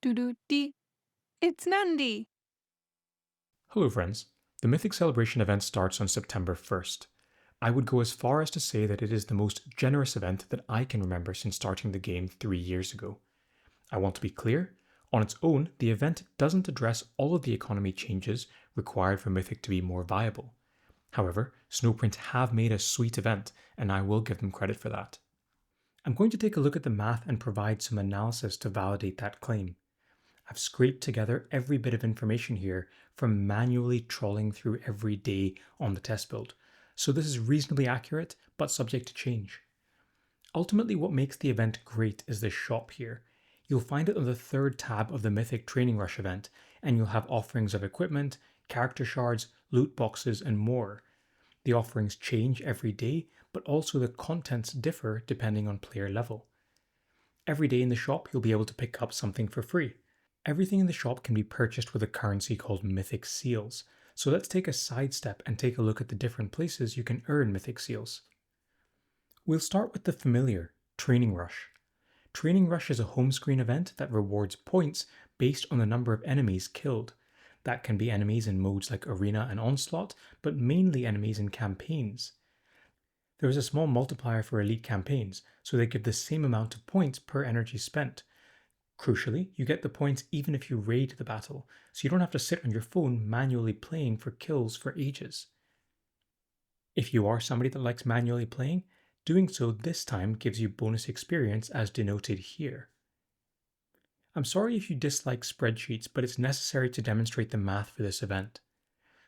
Doo-doo-dee. It's Nandi! Hello friends, the Mythic Celebration event starts on September 1st. I would go as far as to say that it is the most generous event that I can remember since starting the game 3 years ago. I want to be clear, on its own, the event doesn't address all of the economy changes required for Mythic to be more viable. However, Snowprint have made a sweet event, and I will give them credit for that. I'm going to take a look at the math and provide some analysis to validate that claim. I've scraped together every bit of information here from manually trawling through every day on the test build, so this is reasonably accurate but subject to change. Ultimately, what makes the event great is this shop here. You'll find it on the third tab of the Mythic Training Rush event, and you'll have offerings of equipment, character shards, loot boxes, and more. The offerings change every day, but also the contents differ depending on player level. Every day in the shop, you'll be able to pick up something for free. Everything in the shop can be purchased with a currency called Mythic Seals, so let's take a sidestep and take a look at the different places you can earn Mythic Seals. We'll start with the familiar, Training Rush. Training Rush is a home screen event that rewards points based on the number of enemies killed. That can be enemies in modes like Arena and Onslaught, but mainly enemies in campaigns. There is a small multiplier for elite campaigns, so they give the same amount of points per energy spent. Crucially, you get the points even if you raid the battle, so you don't have to sit on your phone manually playing for kills for ages. If you are somebody that likes manually playing, doing so this time gives you bonus experience as denoted here. I'm sorry if you dislike spreadsheets, but it's necessary to demonstrate the math for this event.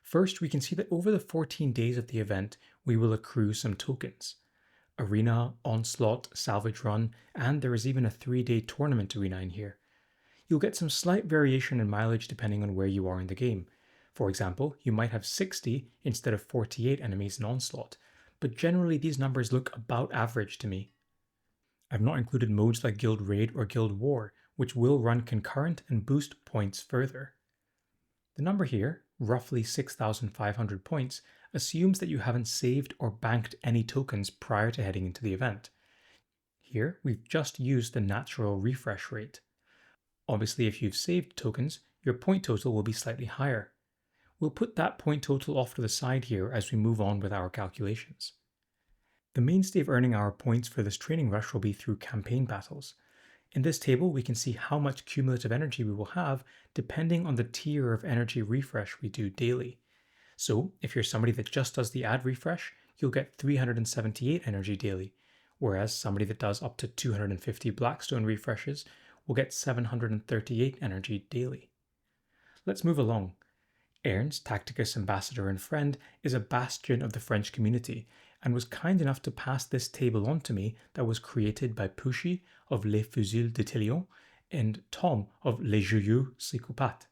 First, we can see that over the 14 days of the event, we will accrue some tokens. Arena, Onslaught, Salvage Run, and there is even a 3-day tournament arena in here. You'll get some slight variation in mileage depending on where you are in the game. For example, you might have 60 instead of 48 enemies in Onslaught, but generally these numbers look about average to me. I've not included modes like Guild Raid or Guild War, which will run concurrent and boost points further. The number here, roughly 6,500 points, assumes that you haven't saved or banked any tokens prior to heading into the event. Here, we've just used the natural refresh rate. Obviously, if you've saved tokens, your point total will be slightly higher. We'll put that point total off to the side here as we move on with our calculations. The mainstay of earning our points for this training rush will be through campaign battles. In this table, we can see how much cumulative energy we will have depending on the tier of energy refresh we do daily. So, if you're somebody that just does the ad refresh, you'll get 378 energy daily, whereas somebody that does up to 250 blackstone refreshes will get 738 energy daily. Let's move along. Ernst, Tacticus ambassador and friend, is a bastion of the French community and was kind enough to pass this table on to me that was created by Pushy of Les Fusils de Tillion and Tom of Les Joyeux Psychopathes.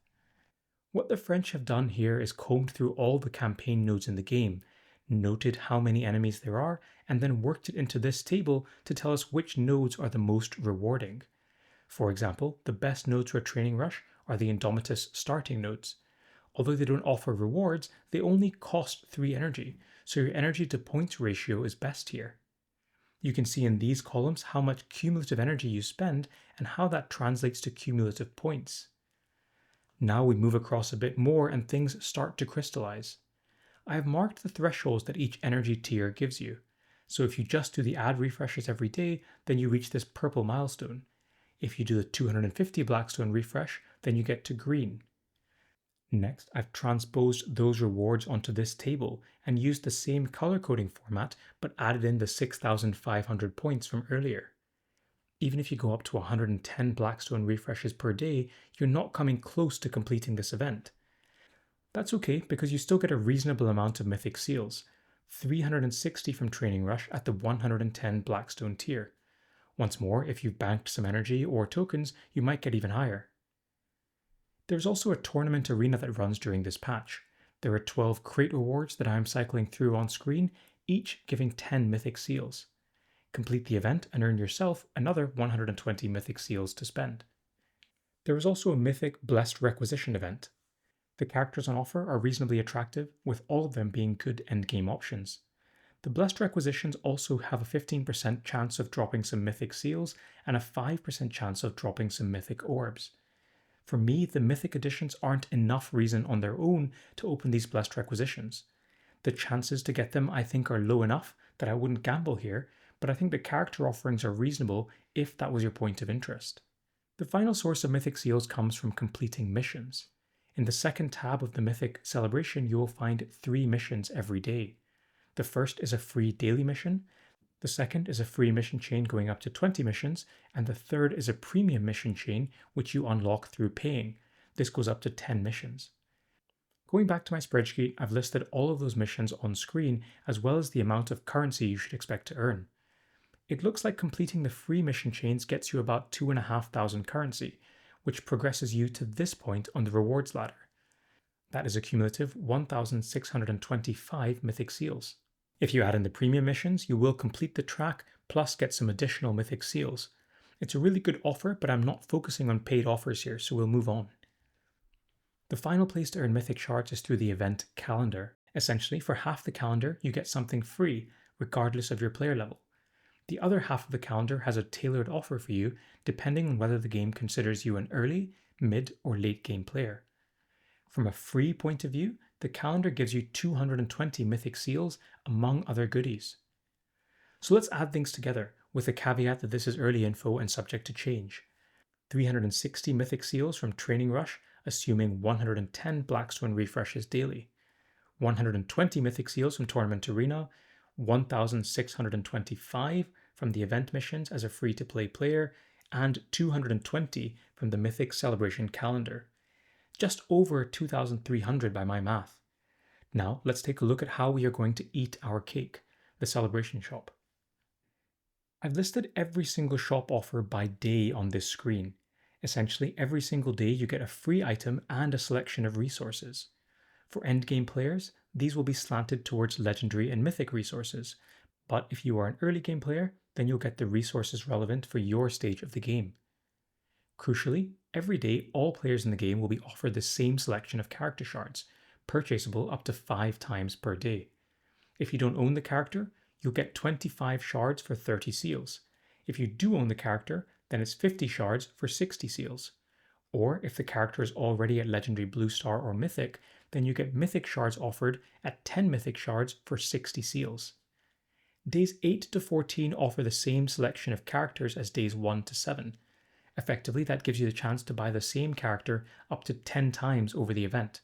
What the French have done here is combed through all the campaign nodes in the game, noted how many enemies there are, and then worked it into this table to tell us which nodes are the most rewarding. For example, the best nodes for a training rush are the Indomitus starting nodes. Although they don't offer rewards, they only cost 3 energy, so your energy to points ratio is best here. You can see in these columns how much cumulative energy you spend and how that translates to cumulative points. Now we move across a bit more and things start to crystallize. I have marked the thresholds that each energy tier gives you. So if you just do the ad refreshes every day, then you reach this purple milestone. If you do the 250 blackstone refresh, then you get to green. Next, I've transposed those rewards onto this table and used the same color coding format but added in the 6,500 points from earlier. Even if you go up to 110 blackstone refreshes per day, you're not coming close to completing this event. That's okay because you still get a reasonable amount of mythic seals, 360 from Training Rush at the 110 blackstone tier. Once more, if you've banked some energy or tokens, you might get even higher. There's also a tournament arena that runs during this patch. There are 12 crate rewards that I am cycling through on screen, each giving 10 mythic seals. Complete the event and earn yourself another 120 mythic seals to spend. There is also a mythic Blessed Requisition event. The characters on offer are reasonably attractive, with all of them being good endgame options. The Blessed Requisitions also have a 15% chance of dropping some mythic seals and a 5% chance of dropping some mythic orbs. For me, the Mythic editions aren't enough reason on their own to open these blessed requisitions. The chances to get them, I think, are low enough that I wouldn't gamble here, but I think the character offerings are reasonable if that was your point of interest. The final source of Mythic Seals comes from completing missions. In the second tab of the Mythic Celebration, you will find 3 missions every day. The first is a free daily mission, the second is a free mission chain going up to 20 missions, and the third is a premium mission chain which you unlock through paying. This goes up to 10 missions. Going back to my spreadsheet, I've listed all of those missions on screen as well as the amount of currency you should expect to earn. It looks like completing the free mission chains gets you about 2,500 currency, which progresses you to this point on the rewards ladder. That is a cumulative 1,625 mythic seals. If you add in the premium missions, you will complete the track plus get some additional mythic seals. It's a really good offer, but I'm not focusing on paid offers here, so we'll move on. The final place to earn mythic shards is through the event calendar. Essentially, for half the calendar, you get something free, regardless of your player level. The other half of the calendar has a tailored offer for you, depending on whether the game considers you an early, mid, or late game player. From a free point of view, the calendar gives you 220 mythic seals, among other goodies. So let's add things together, with the caveat that this is early info and subject to change. 360 mythic seals from Training Rush, assuming 110 blackstone refreshes daily. 120 mythic seals from Tournament Arena, 1,625 from the event missions as a free-to-play player, and 220 from the Mythic Celebration calendar. Just over 2,300 by my math. Now let's take a look at how we are going to eat our cake, the celebration shop. I've listed every single shop offer by day on this screen. Essentially, every single day you get a free item and a selection of resources. For endgame players, these will be slanted towards legendary and mythic resources, but if you are an early game player, then you'll get the resources relevant for your stage of the game. Crucially, every day all players in the game will be offered the same selection of character shards, purchasable up to 5 times per day. If you don't own the character, you'll get 25 shards for 30 seals. If you do own the character, then it's 50 shards for 60 seals. Or if the character is already at Legendary Blue Star or Mythic, then you get Mythic shards offered at 10 Mythic shards for 60 seals. Days 8 to 14 offer the same selection of characters as days 1 to 7. Effectively, that gives you the chance to buy the same character up to 10 times over the event.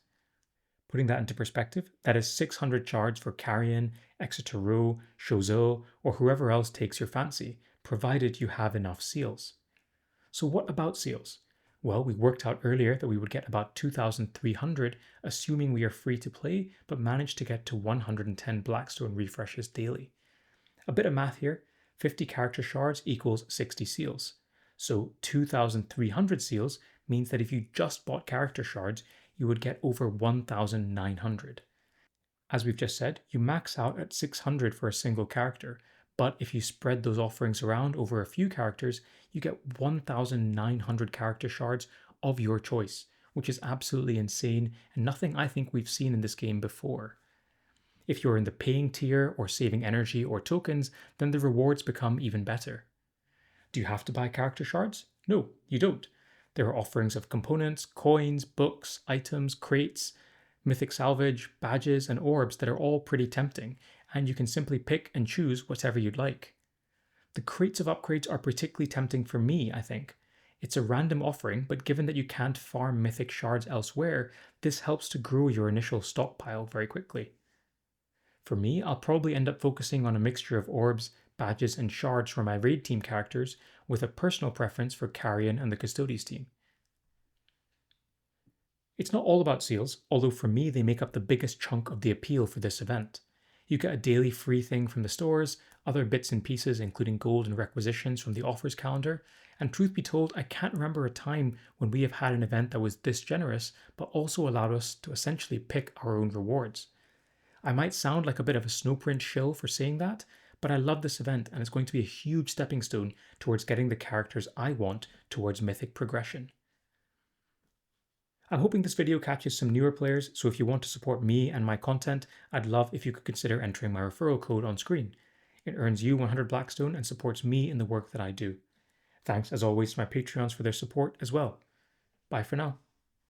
Putting that into perspective, that is 600 shards for Carrion, Exeter Row, Chozo, or whoever else takes your fancy, provided you have enough seals. So what about seals? Well, we worked out earlier that we would get about 2,300, assuming we are free to play, but manage to get to 110 blackstone refreshes daily. A bit of math here, 50 character shards equals 60 seals. So 2,300 seals means that if you just bought character shards, you would get over 1,900. As we've just said, you max out at 600 for a single character, but if you spread those offerings around over a few characters, you get 1,900 character shards of your choice, which is absolutely insane and nothing I think we've seen in this game before. If you're in the paying tier or saving energy or tokens, then the rewards become even better. Do you have to buy character shards? No, you don't. There are offerings of components, coins, books, items, crates, mythic salvage, badges, and orbs that are all pretty tempting, and you can simply pick and choose whatever you'd like. The crates of upgrades are particularly tempting for me, I think. It's a random offering, but given that you can't farm mythic shards elsewhere, this helps to grow your initial stockpile very quickly. For me, I'll probably end up focusing on a mixture of orbs, badges, and shards for my raid team characters, with a personal preference for Carrion and the Custodes team. It's not all about seals, although for me they make up the biggest chunk of the appeal for this event. You get a daily free thing from the stores, other bits and pieces including gold and requisitions from the offers calendar, and truth be told, I can't remember a time when we have had an event that was this generous, but also allowed us to essentially pick our own rewards. I might sound like a bit of a Snowprint shill for saying that, but I love this event and it's going to be a huge stepping stone towards getting the characters I want towards mythic progression. I'm hoping this video catches some newer players, so if you want to support me and my content, I'd love if you could consider entering my referral code on screen. It earns you 100 blackstone and supports me in the work that I do. Thanks as always to my Patreons for their support as well. Bye for now.